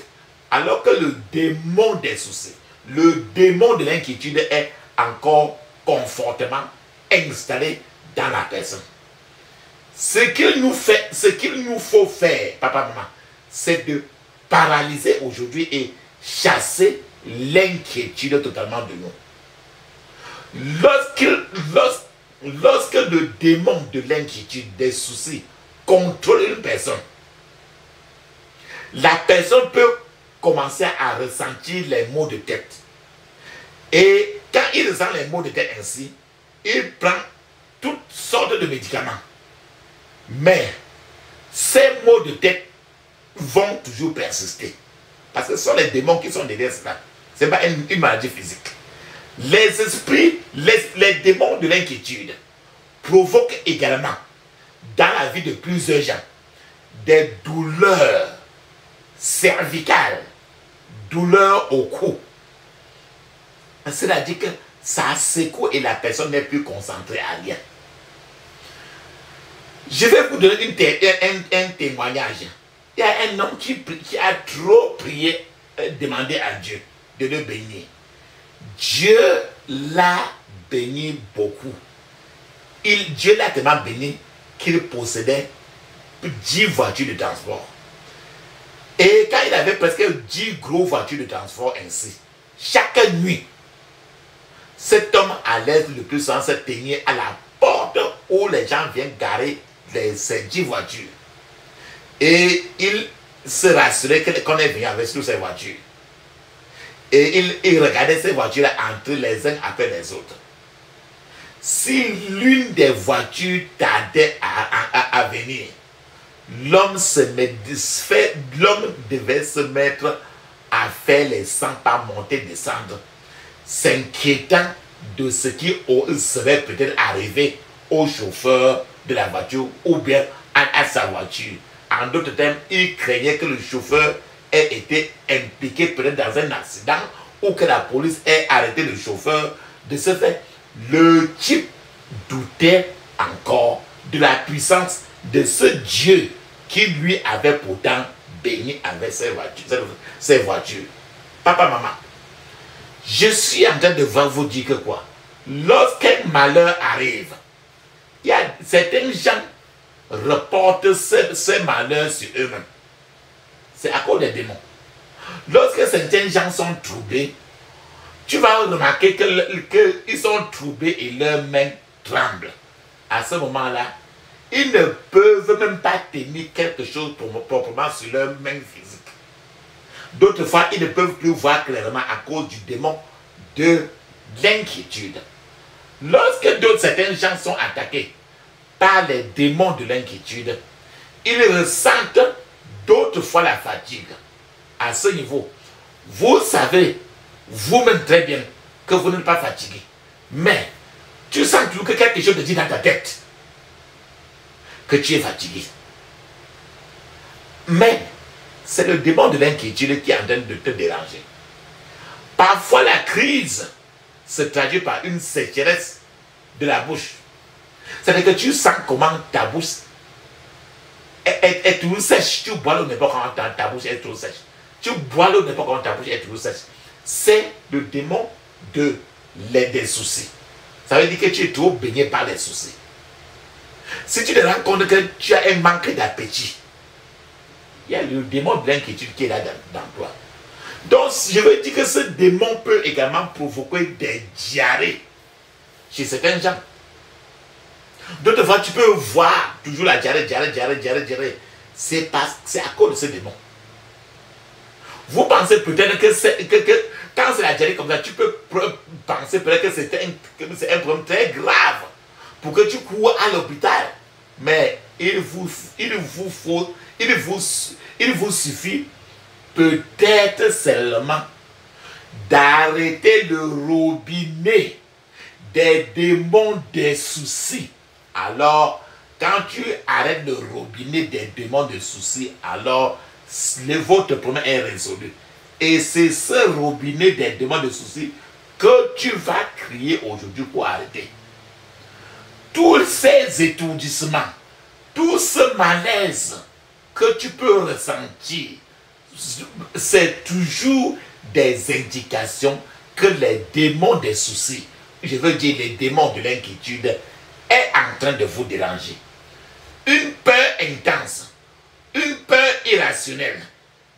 alors que le démon des soucis, le démon de l'inquiétude est encore confortablement installé dans la personne. Ce qu'il nous faut faire, papa, maman, c'est de paralyser aujourd'hui et chasser l'inquiétude totalement de nous. Lorsque le démon de l'inquiétude, des soucis, contrôle une personne, la personne peut commencer à ressentir les maux de tête. Et quand il ressent les maux de tête ainsi, il prend toutes sortes de médicaments. Mais ces maux de tête vont toujours persister. Parce que ce sont les démons qui sont derrière cela. Ce n'est pas une maladie physique. Les esprits, les démons de l'inquiétude provoquent également dans la vie de plusieurs gens des douleurs cervicales, douleurs au cou. C'est-à-dire que ça secoue et la personne n'est plus concentrée à rien. Je vais vous donner un témoignage. Il y a un homme qui a trop prié, demandé à Dieu de le bénir. Dieu l'a béni beaucoup. Dieu l'a tellement béni qu'il possédait 10 voitures de transport. Et quand il avait presque 10 gros voitures de transport ainsi, chaque nuit, cet homme allait le plus souvent se tenir à la porte où les gens viennent garer ces 10 voitures. Et il se rassurait qu'on est venu avec toutes ces voitures. Et il regardait ces voitures entre les uns après les autres. Si l'une des voitures tardait à venir, l'homme devait se mettre à faire les 100 pas monter, descendre. s'inquiétant de ce qui serait peut-être arrivé au chauffeur de la voiture ou bien à sa voiture. En d'autres termes, il craignait que le chauffeur ait été impliqué peut-être dans un accident ou que la police ait arrêté le chauffeur. De ce fait, le type doutait encore de la puissance de ce Dieu qui lui avait pourtant béni avec ses voitures. Papa, maman, je suis en train de vous dire que quoi? Lorsqu'un malheur arrive, il y a certains gens reportent ce malheur sur eux-mêmes. C'est à cause des démons. Lorsque certains gens sont troublés, tu vas remarquer qu'ils sont troublés et leurs mains tremblent. À ce moment-là, ils ne peuvent même pas tenir quelque chose proprement sur leurs mains physiques. D'autres fois, ils ne peuvent plus voir clairement à cause du démon de l'inquiétude. Lorsque certains gens sont attaqués par les démons de l'inquiétude, ils ressentent d'autres fois la fatigue. À ce niveau, vous savez vous-même très bien que vous n'êtes pas fatigué. Mais tu sens toujours que quelque chose te dit dans ta tête que tu es fatigué. Mais c'est le démon de l'inquiétude qui est en train de te déranger. Parfois la crise se traduit par une sécheresse de la bouche. C'est-à-dire que tu sens comment ta bouche est toujours sèche. Tu bois l'eau n'importe quand ta bouche est trop sèche. Tu bois l'eau n'importe quand ta bouche est toujours sèche. C'est le démon des soucis. Ça veut dire que tu es trop baigné par les soucis. Si tu te rends compte que tu as un manque d'appétit, il y a le démon de l'inquiétude qui est là dans toi. Donc, je veux dire que ce démon peut également provoquer des diarrhées chez certains gens. D'autres fois, tu peux voir toujours la diarrhée. C'est à cause de ce démon. Vous pensez peut-être que quand c'est la diarrhée comme ça, tu peux penser peut-être que c'est un problème très grave pour que tu cours à l'hôpital. Mais il vous suffit peut-être seulement d'arrêter le robinet des démons des soucis. Alors, quand tu arrêtes le robinet des démons des soucis, alors votre problème est résolu. Et c'est ce robinet des démons des soucis que tu vas crier aujourd'hui pour arrêter. Tous ces étourdissements, tout ce malaise que tu peux ressentir, c'est toujours des indications que les démons des soucis, je veux dire les démons de l'inquiétude, est en train de vous déranger. Une peur intense, une peur irrationnelle,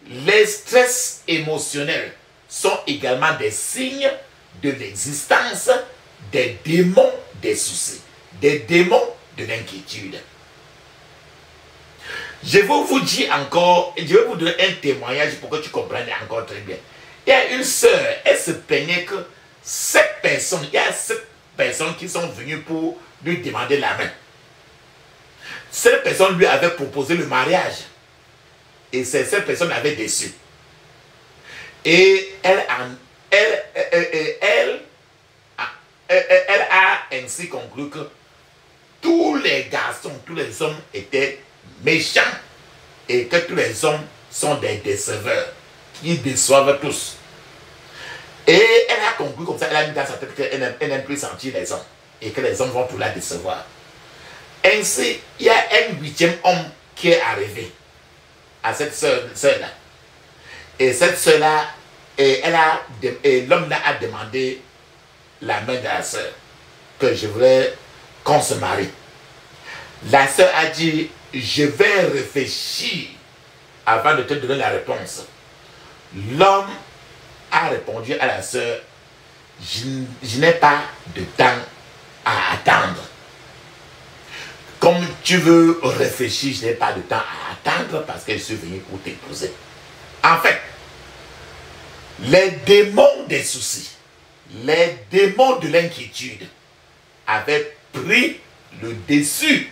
les stress émotionnels sont également des signes de l'existence des démons des soucis, des démons de l'inquiétude. Je vais vous dire encore, je vais vous donner un témoignage pour que tu comprennes encore très bien. Il y a une sœur, elle se plaignait que il y a 7 personnes qui sont venues pour lui demander la main. Cette personne lui avait proposé le mariage. Et cette personne l'avait déçu. Et elle a ainsi conclu que tous les garçons, tous les hommes étaient méchants et que tous les hommes sont des déceveurs qui déçoivent tous. Et elle a conclu comme ça, elle a mis dans sa tête qu'elle n'aime plus sentir les hommes et que les hommes vont tout la décevoir. Ainsi, il y a un 8e homme qui est arrivé à cette sœur-là. Et cette sœur-là, l'homme-là a demandé la main de la sœur, que je voulais qu'on se marie. La sœur a dit, je vais réfléchir avant de te donner la réponse. L'homme a répondu à la sœur, je n'ai pas de temps à attendre. Comme tu veux réfléchir, je n'ai pas de temps à attendre parce que je suis venu pour t'épouser. En fait, les démons des soucis, les démons de l'inquiétude avaient pris le dessus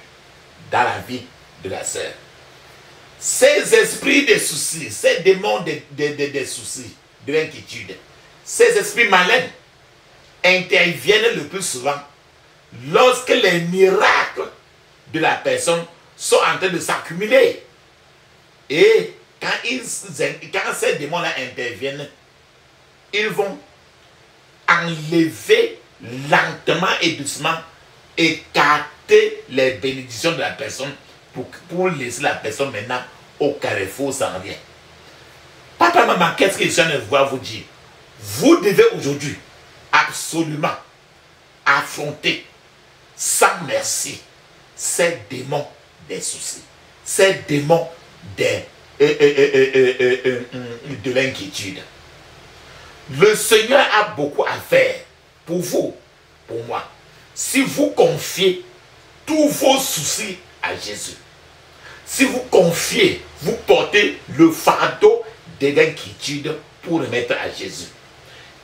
dans la vie de la sœur. Ces esprits des soucis, ces démons des soucis, de l'inquiétude, ces esprits malins interviennent le plus souvent lorsque les miracles de la personne sont en train de s'accumuler. Et quand ces démons-là interviennent, ils vont enlever lentement et doucement, écarter les bénédictions de la personne pour laisser la personne maintenant au carrefour sans rien. Papa, maman, qu'est-ce que je suis en train de vous dire? Vous devez aujourd'hui absolument affronter sans merci ces démons des soucis, ces démons de l'inquiétude. Le Seigneur a beaucoup à faire pour vous, pour moi. Si vous confiez tous vos soucis à Jésus, si vous confiez, vous portez le fardeau de l'inquiétude pour le mettre à Jésus.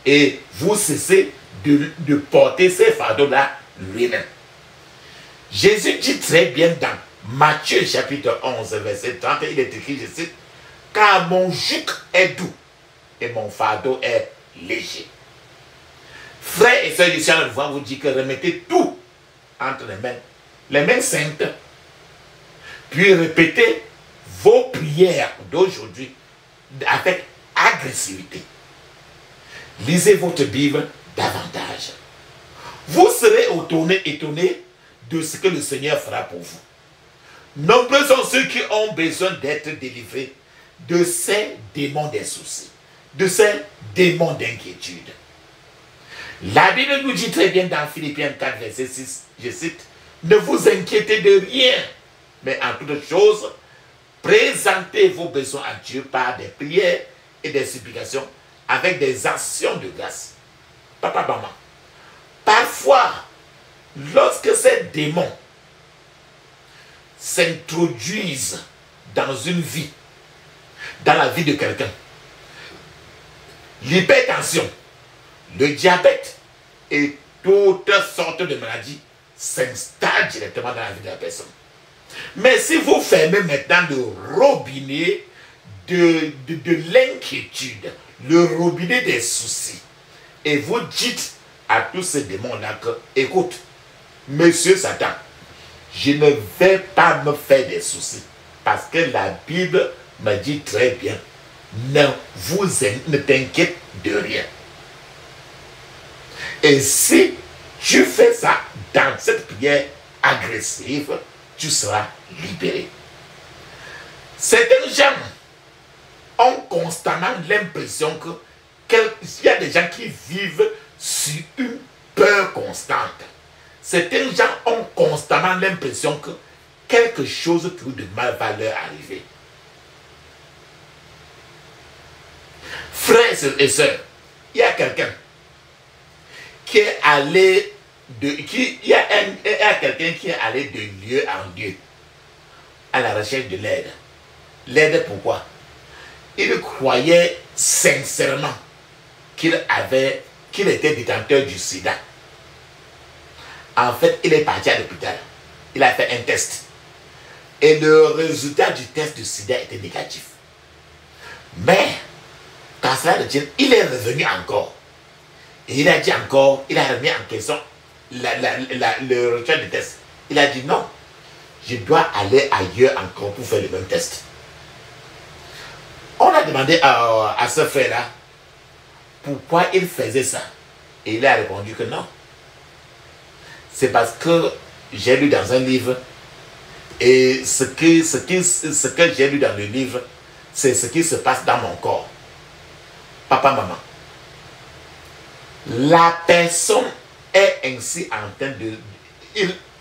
Et vous cessez de porter ces fardeaux-là lui-même. Jésus dit très bien dans Matthieu chapitre 11, verset 30, il est écrit, je cite, « Car mon joug est doux et mon fardeau est léger. » Frères et sœurs, je suis en train de vous dire que remettez tout entre les mains saintes, puis répétez vos prières d'aujourd'hui avec agressivité. Lisez votre Bible davantage. Vous serez étonné de ce que le Seigneur fera pour vous. Nombreux sont ceux qui ont besoin d'être délivrés de ces démons des soucis, de ces démons d'inquiétude. La Bible nous dit très bien dans Philippiens 4, verset 6, je cite, « Ne vous inquiétez de rien, mais en toutes choses, présentez vos besoins à Dieu par des prières et des supplications avec des actions de grâce. » Papa, maman, parfois, lorsque ces démons s'introduisent dans une vie, dans la vie de quelqu'un, l'hypertension, le diabète et toutes sortes de maladies s'installent directement dans la vie de la personne. Mais si vous fermez maintenant le robinet de l'inquiétude, le robinet des soucis, et vous dites à tous ces démons-là que, écoute, Monsieur Satan, je ne vais pas me faire des soucis, parce que la Bible me dit très bien, ne t'inquiète de rien. Et si tu fais ça dans cette prière agressive, tu seras libéré. Certains gens ont constamment l'impression qu'il y a des gens qui vivent sur une peur constante. Certains gens ont constamment l'impression que quelque chose de mal va leur arriver. Frères et sœurs, il y a quelqu'un qui est allé il y a quelqu'un qui est allé de lieu en lieu à la recherche de l'aide. L'aide pourquoi? Il croyait sincèrement qu'il était détenteur du sida. En fait, il est parti à l'hôpital. Il a fait un test. Et le résultat du test du sida était négatif. Mais, quand cela le tient, il est revenu encore. Et il a dit encore, il a remis en question le résultat du test. Il a dit non, je dois aller ailleurs encore pour faire le même test. On a demandé à ce frère-là pourquoi il faisait ça. Et il a répondu que non. C'est parce que j'ai lu dans un livre, et ce que j'ai lu dans le livre, c'est ce qui se passe dans mon corps. Papa, maman, la personne est ainsi en train de...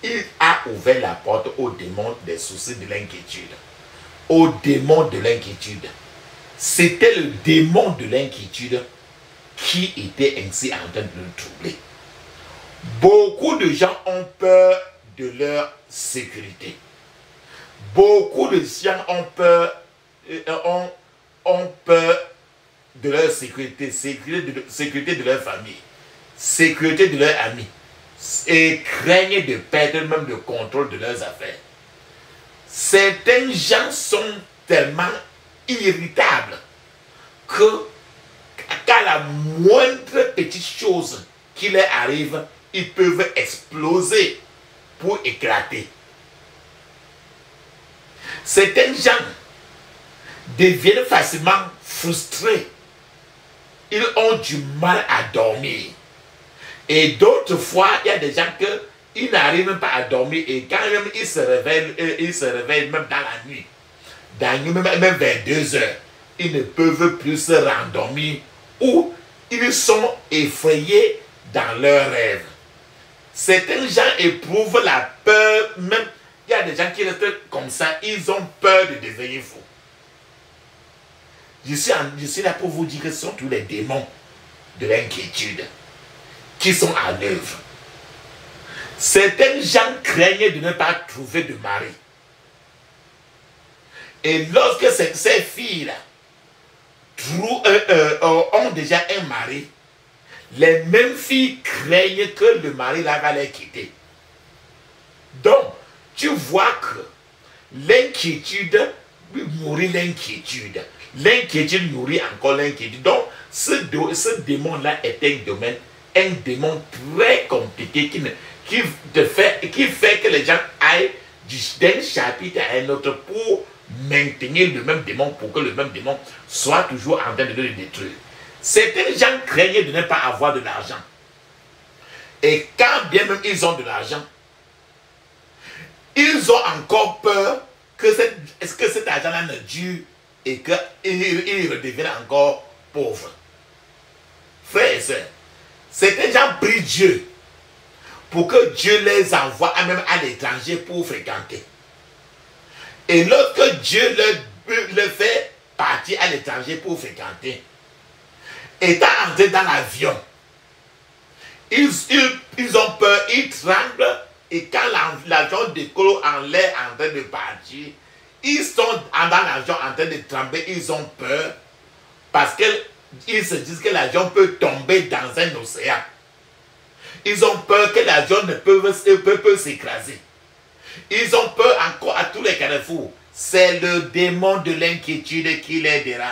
Il a ouvert la porte au démon des soucis de l'inquiétude. Au démon de l'inquiétude. C'était le démon de l'inquiétude qui était ainsi en train de le troubler. Beaucoup de gens ont peur de leur sécurité. Beaucoup de gens ont peur de leur sécurité, sécurité de leur famille, sécurité de leurs amis, et craignent de perdre même le contrôle de leurs affaires. Certains gens sont tellement irritables qu'à la moindre petite chose, qui leur arrive, ils peuvent exploser pour éclater. Certains gens deviennent facilement frustrés. Ils ont du mal à dormir. Et d'autres fois, il y a des gens qui n'arrivent même pas à dormir. Et quand même ils se réveillent même dans la nuit. Dans la nuit, même vers 2 heures. Ils ne peuvent plus se rendormir. Ou ils sont effrayés dans leurs rêves. Certains gens éprouvent la peur. Même, il y a des gens qui restent comme ça. Ils ont peur de devenir fous. Je suis là pour vous dire que ce sont tous les démons de l'inquiétude qui sont à l'œuvre. Certains gens craignent de ne pas trouver de mari. Et lorsque ces filles-là ont déjà un mari, les mêmes filles craignent que le mari là va les quitter. Donc, tu vois que l'inquiétude nourrit l'inquiétude. L'inquiétude nourrit encore l'inquiétude. Donc, ce démon-là est un démon très compliqué qui fait que les gens aillent d'un chapitre à un autre pour maintenir le même démon, pour que le même démon soit toujours en train de le détruire. Certains gens craignent de ne pas avoir de l'argent. Et quand bien même ils ont de l'argent, ils ont encore peur que cet argent-là ne dure et qu'ils redeviennent encore pauvres. Frères et sœurs, certains gens prient Dieu pour que Dieu les envoie même à l'étranger pour fréquenter. Et lorsque Dieu le fait partir à l'étranger pour fréquenter, étant entré dans l'avion, ils ont peur, ils tremblent, et quand l'avion décolle en l'air en train de partir, ils sont dans l'avion en train de trembler, ils ont peur, parce qu'ils se disent que l'avion peut tomber dans un océan. Ils ont peur que l'avion ne peut s'écraser. Ils ont peur encore à tous les carrefours. C'est le démon de l'inquiétude qui les dérange.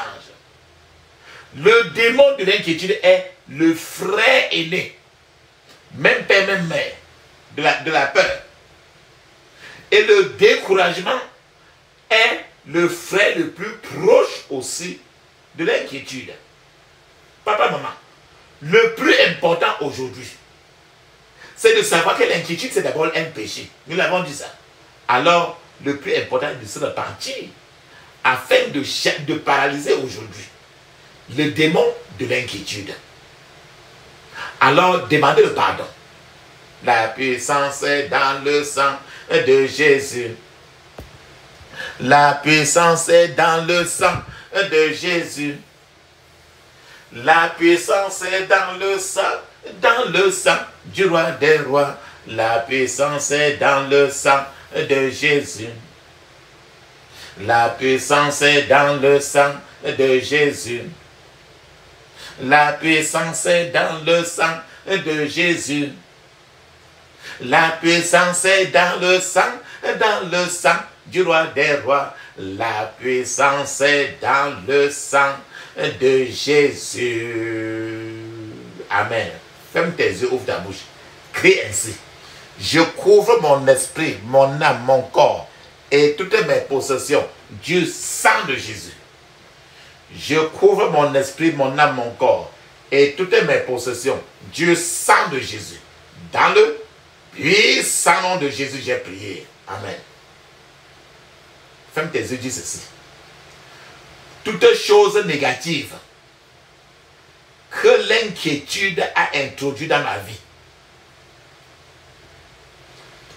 Le démon de l'inquiétude est le frère aîné, même père, même mère, de la peur. Et le découragement est le frère le plus proche aussi de l'inquiétude. Papa, maman, le plus important aujourd'hui, c'est de savoir que l'inquiétude, c'est d'abord un péché. Nous l'avons dit ça. Alors, le plus important est de se repentir afin de paralyser aujourd'hui le démon de l'inquiétude. Alors, demandez le pardon. La puissance est dans le sang de Jésus. La puissance est dans le sang de Jésus. La puissance est dans le sang du roi des rois. La puissance est dans le sang de Jésus. La puissance est dans le sang de Jésus. La puissance est dans le sang de Jésus. La puissance est dans le sang du roi des rois. La puissance est dans le sang de Jésus. Amen. Ferme tes yeux, ouvre ta bouche. Crie ainsi. Je couvre mon esprit, mon âme, mon corps et toutes mes possessions du sang de Jésus. Je couvre mon esprit, mon âme, mon corps et toutes mes possessions du sang de Jésus. Dans le puissant nom de Jésus, j'ai prié. Amen. Ferme tes yeux, dis ceci. Toutes choses négatives que l'inquiétude a introduit dans ma vie.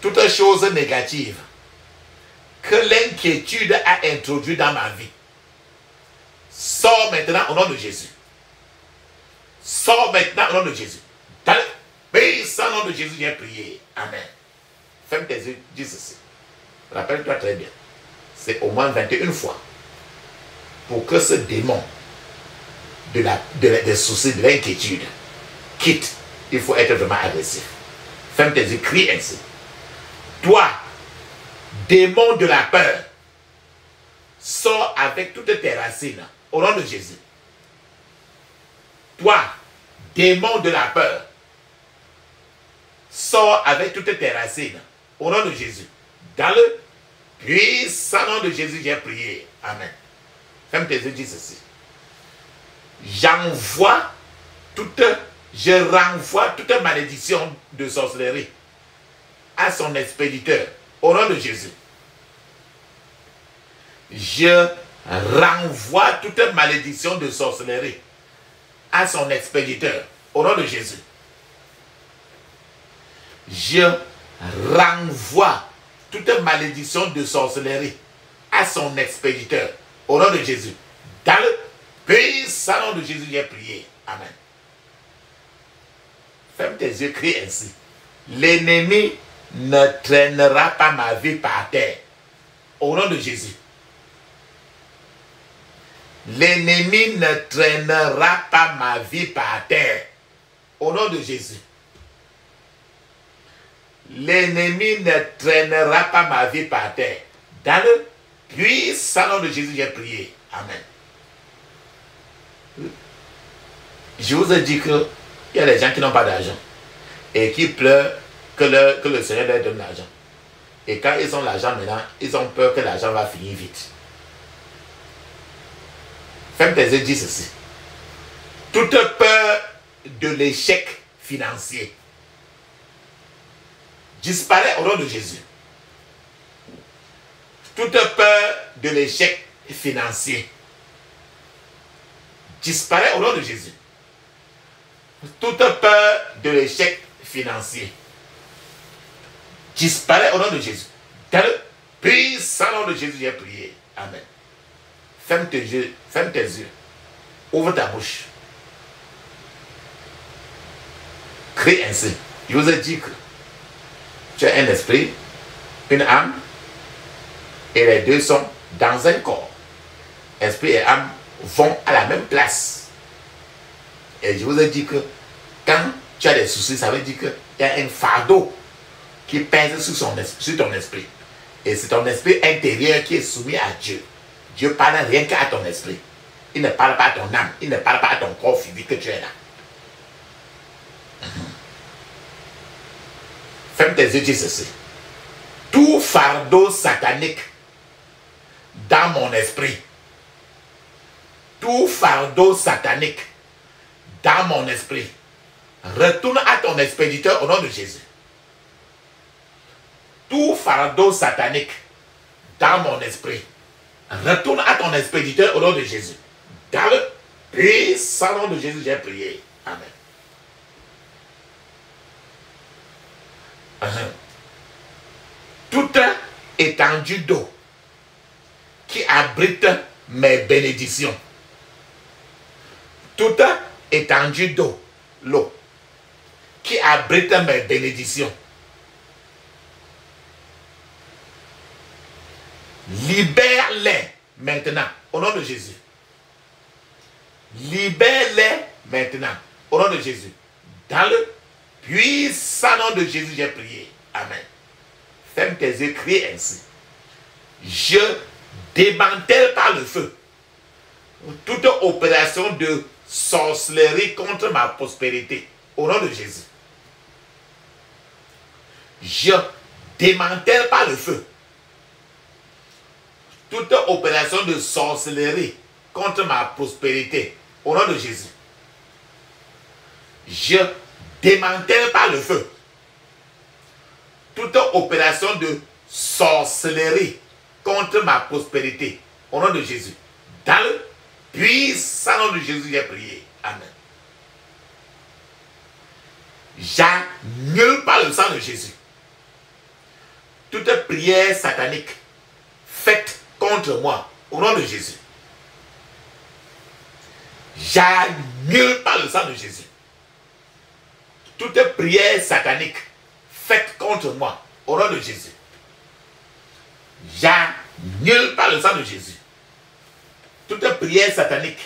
Toutes choses négatives que l'inquiétude a introduit dans ma vie. Sors maintenant au nom de Jésus. Sors maintenant au nom de Jésus. Dans le puissant nom de Jésus, j'ai prié. Amen. Ferme tes yeux, dis ceci. Rappelle-toi très bien. C'est au moins 21 fois. Pour que ce démon des soucis, de l'inquiétude quitte, il faut être vraiment agressif. Ferme tes yeux, crie ainsi. Toi, démon de la peur, sors avec toutes tes racines au nom de Jésus. Toi, démon de la peur, Sors avec toutes tes racines. Au nom de Jésus. Dans le puissant nom de Jésus, j'ai prié. Amen. Ferme tes yeux, dis ceci. Je renvoie toute malédiction de sorcellerie à son expéditeur. Au nom de Jésus. Je renvoie toute malédiction de sorcellerie à son expéditeur. Au nom de Jésus. Je renvoie toute malédiction de sorcellerie à son expéditeur. Au nom de Jésus. Dans le puissant nom de Jésus, j'ai prié. Amen. Ferme tes yeux, crie ainsi. L'ennemi ne traînera pas ma vie par terre. Au nom de Jésus. L'ennemi ne traînera pas ma vie par terre. Au nom de Jésus. L'ennemi ne traînera pas ma vie par terre. Dans le puissant nom de Jésus, j'ai prié. Amen. Je vous ai dit qu'il y a des gens qui n'ont pas d'argent et qui pleurent que le Seigneur leur donne l'argent. Et quand ils ont l'argent maintenant, ils ont peur que l'argent va finir vite. Ferme tes yeux, dis ceci. Toute peur de l'échec financier disparaît au nom de Jésus. Toute peur de l'échec financier disparaît au nom de Jésus. Toute peur de l'échec financier disparaît au nom de Jésus. Dans le puissant nom de Jésus, j'ai prié. Amen. Ferme tes yeux, ouvre ta bouche. Crie ainsi. Je vous ai dit que tu as un esprit, une âme, et les deux sont dans un corps. Esprit et âme vont à la même place. Et je vous ai dit que quand tu as des soucis, ça veut dire qu'il y a un fardeau qui pèse sur ton esprit. Et c'est ton esprit intérieur qui est soumis à Dieu. Dieu parle rien qu'à ton esprit. Il ne parle pas à ton âme. Il ne parle pas à ton corps physique que tu es là. Ferme tes yeux, dis ceci. Tout fardeau satanique dans mon esprit, tout fardeau satanique dans mon esprit, retourne à ton expéditeur au nom de Jésus. Tout fardeau satanique dans mon esprit, retourne à ton expéditeur au nom de Jésus. Dans le puissant nom de Jésus, j'ai prié. Amen. Toute étendue d'eau qui abrite mes bénédictions. Toute étendue d'eau, l'eau, qui abrite mes bénédictions. Libère-les maintenant, au nom de Jésus. Libère-les maintenant, au nom de Jésus. Dans le puissant nom de Jésus, j'ai prié. Amen. Ferme tes yeux, crie ainsi. Je démantèle par le feu toute opération de sorcellerie contre ma prospérité. Au nom de Jésus. Je démantèle par le feu toute opération de sorcellerie contre ma prospérité. Au nom de Jésus. Je démantèle par le feu toute opération de sorcellerie contre ma prospérité. Au nom de Jésus. Dans le puissant nom de Jésus, j'ai prié. Amen. J'annule par le sang de Jésus toute prière satanique faite contre moi. Au nom de Jésus. J'annule par le sang de Jésus toute prière satanique faite contre moi. Au nom de Jésus. J'annule par le sang de Jésus toute prière satanique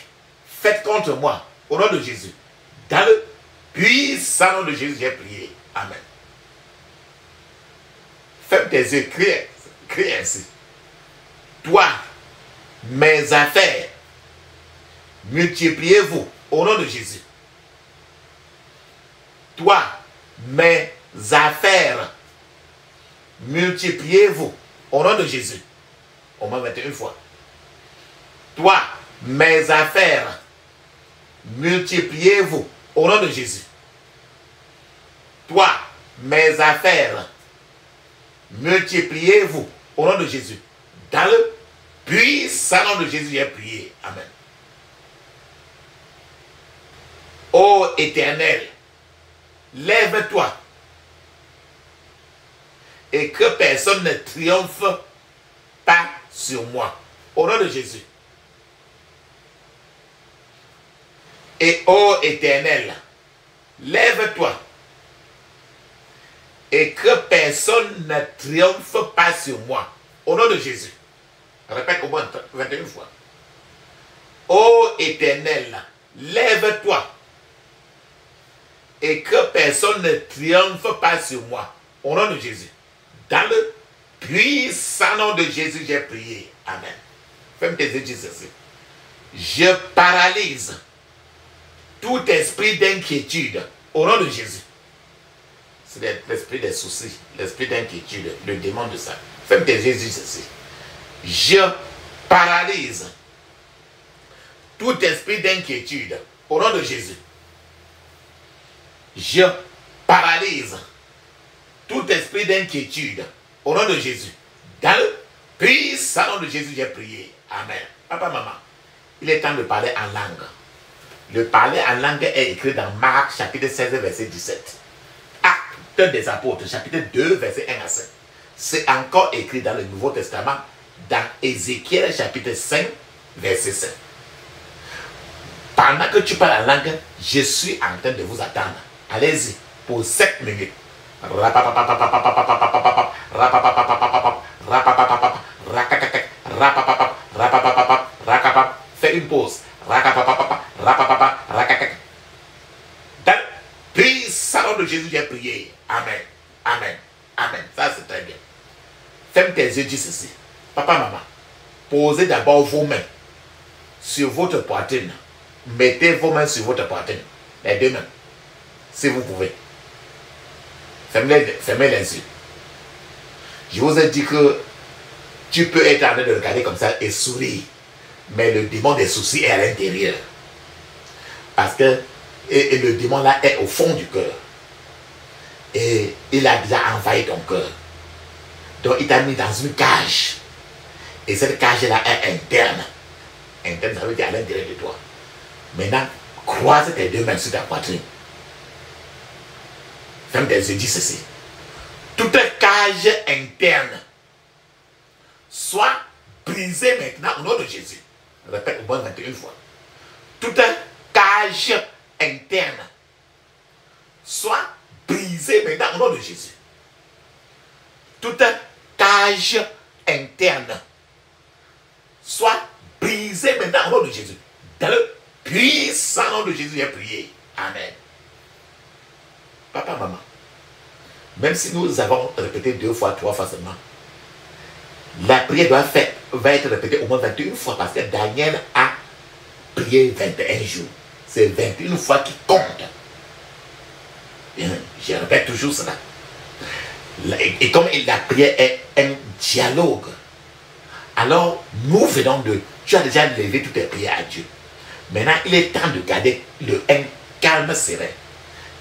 faite contre moi. Au nom de Jésus. Dans le puissant nom de Jésus, j'ai prié. Amen. Ferme tes yeux, crie ainsi. Toi, mes affaires, multipliez-vous au nom de Jésus. Toi, mes affaires, multipliez-vous au nom de Jésus. Au moins 21 fois. Toi, mes affaires, multipliez-vous au nom de Jésus. Toi, mes affaires, multipliez-vous au nom de Jésus. Dans le puissant nom de Jésus, j'ai prié. Amen. Ô Éternel, lève-toi et que personne ne triomphe pas sur moi. Au nom de Jésus. Et ô Éternel, lève-toi et que personne ne triomphe pas sur moi. Au nom de Jésus. Répète au moins 21 fois. Ô Éternel, lève-toi et que personne ne triomphe pas sur moi. Au nom de Jésus. Dans le puissant nom de Jésus, j'ai prié. Amen. Ferme tes yeux, dis ceci. Je paralyse tout esprit d'inquiétude au nom de Jésus. C'est l'esprit des soucis, l'esprit d'inquiétude, le démon de ça. Ferme tes yeux, dis ceci. Je paralyse tout esprit d'inquiétude au nom de Jésus. Je paralyse tout esprit d'inquiétude au nom de Jésus. Dans le puissant nom de Jésus, j'ai prié. Amen. Papa, maman, il est temps de parler en langue. Le parler en langue est écrit dans Marc, chapitre 16, verset 17. Actes des apôtres, chapitre 2, verset 1 à 5. C'est encore écrit dans le Nouveau Testament, dans Ézéchiel, chapitre 5, verset 5. Pendant que tu parles en langue, je suis en train de vous attendre. Allez-y, pour 7 minutes. Fais une pause. Dans le puissant de Jésus, j'ai prié. Amen. Amen. Amen. Ça, c'est très bien. Ferme tes yeux, dis ceci. Papa, maman, posez d'abord vos mains sur votre poitrine. Mettez vos mains sur votre poitrine. Les deux mains. Si vous pouvez. Fermez les yeux. Je vous ai dit que tu peux être en train de regarder comme ça et sourire. Mais le démon des soucis est à l'intérieur. Parce que et le démon là est au fond du cœur. Et il a déjà envahi ton cœur. Donc il t'a mis dans une cage. Et cette cage là est interne. Interne, ça veut dire à l'intérieur de toi. Maintenant, croise tes deux mains sur ta poitrine. Ferme tes yeux, dis ceci. Toute cage interne soit brisée maintenant au nom de Jésus. Répète au moins 21 fois. Toute cage interne soit brisée maintenant au nom de Jésus. Toute cage interne soit brisée maintenant au nom de Jésus. Dans le puissant nom de Jésus, j'ai prié. Amen. Papa, maman, même si nous avons répété 2 fois, 3 fois seulement, la prière va être répétée au moins 21 fois parce que Daniel a prié 21 jours. C'est 21 fois qui compte. Je répète toujours cela. Et comme la prière est un dialogue, alors nous venons de... Tu as déjà levé toutes tes prières à Dieu. Maintenant, il est temps de garder un calme serein.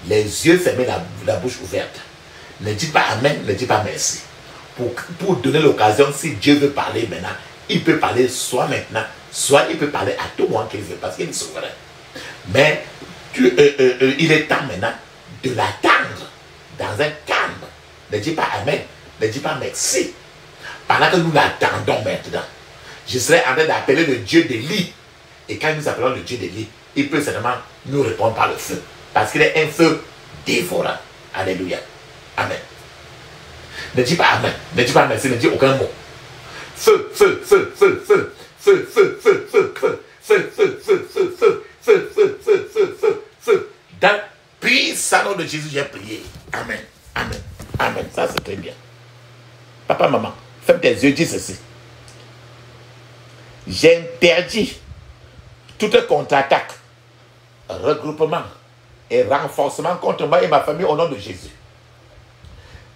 Les yeux fermés, la bouche ouverte. Ne dis pas Amen, ne dis pas merci. Pour donner l'occasion, si Dieu veut parler maintenant, il peut parler soit maintenant, soit il peut parler à tout moment qu'il veut, parce qu'il est souverain. Mais il est temps maintenant de l'attendre dans un calme. Ne dis pas Amen, ne dis pas merci. Pendant que nous l'attendons maintenant, je serai en train d'appeler le Dieu d'Élie. Et quand nous appelons le Dieu d'Élie, il peut certainement nous répondre par le feu. Parce qu'il est un feu dévorant. Alléluia. Amen. Ne dis pas Amen. Ne dis pas merci. Ne dis aucun mot. Feu, feu, feu, feu, feu. Feu, feu, feu, feu, feu. Feu, feu, feu, feu, feu. Feu, feu, feu, feu, feu, feu. Dans le puissant nom de Jésus, j'ai prié. Amen. Amen. Amen. Ça, c'est très bien. Papa, maman, ferme tes yeux, dis ceci. J'interdis toute contre-attaque, regroupement et renforcement contre moi et ma famille au nom de Jésus.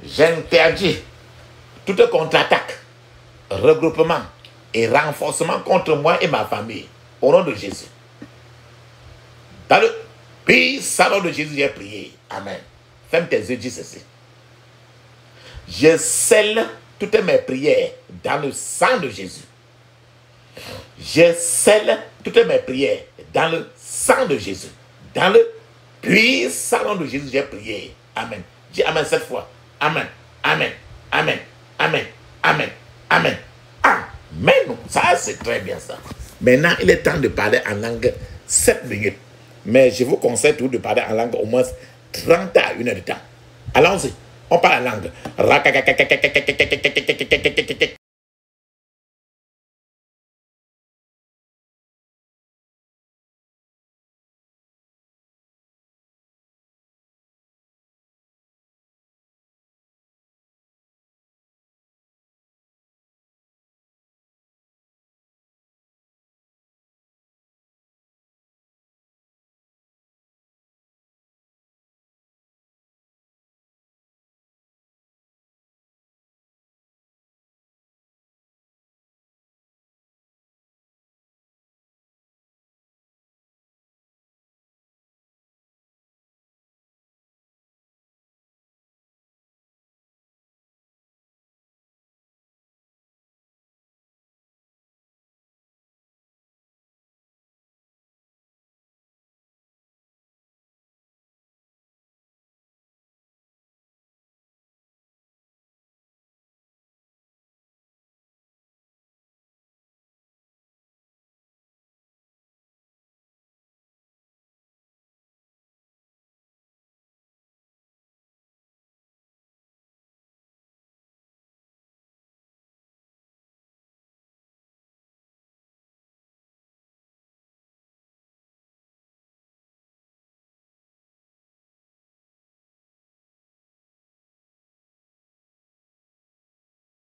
J'interdis toute contre-attaque, regroupement et renforcement contre moi et ma famille. Au nom de Jésus. Dans le puissant nom de Jésus, j'ai prié. Amen. Ferme tes yeux, dis ceci. Je scelle toutes mes prières dans le sang de Jésus. Je scelle toutes mes prières dans le sang de Jésus. Dans le puissant nom de Jésus, j'ai prié. Amen. Dis Amen cette fois. Amen. Amen. Amen. Amen. Amen. Amen. Amen. Ça, c'est très bien ça. Maintenant, il est temps de parler en langue 7 minutes. Mais je vous conseille toujours de parler en langue au moins 30 à 1 heure de temps. Allons-y. On parle en langue.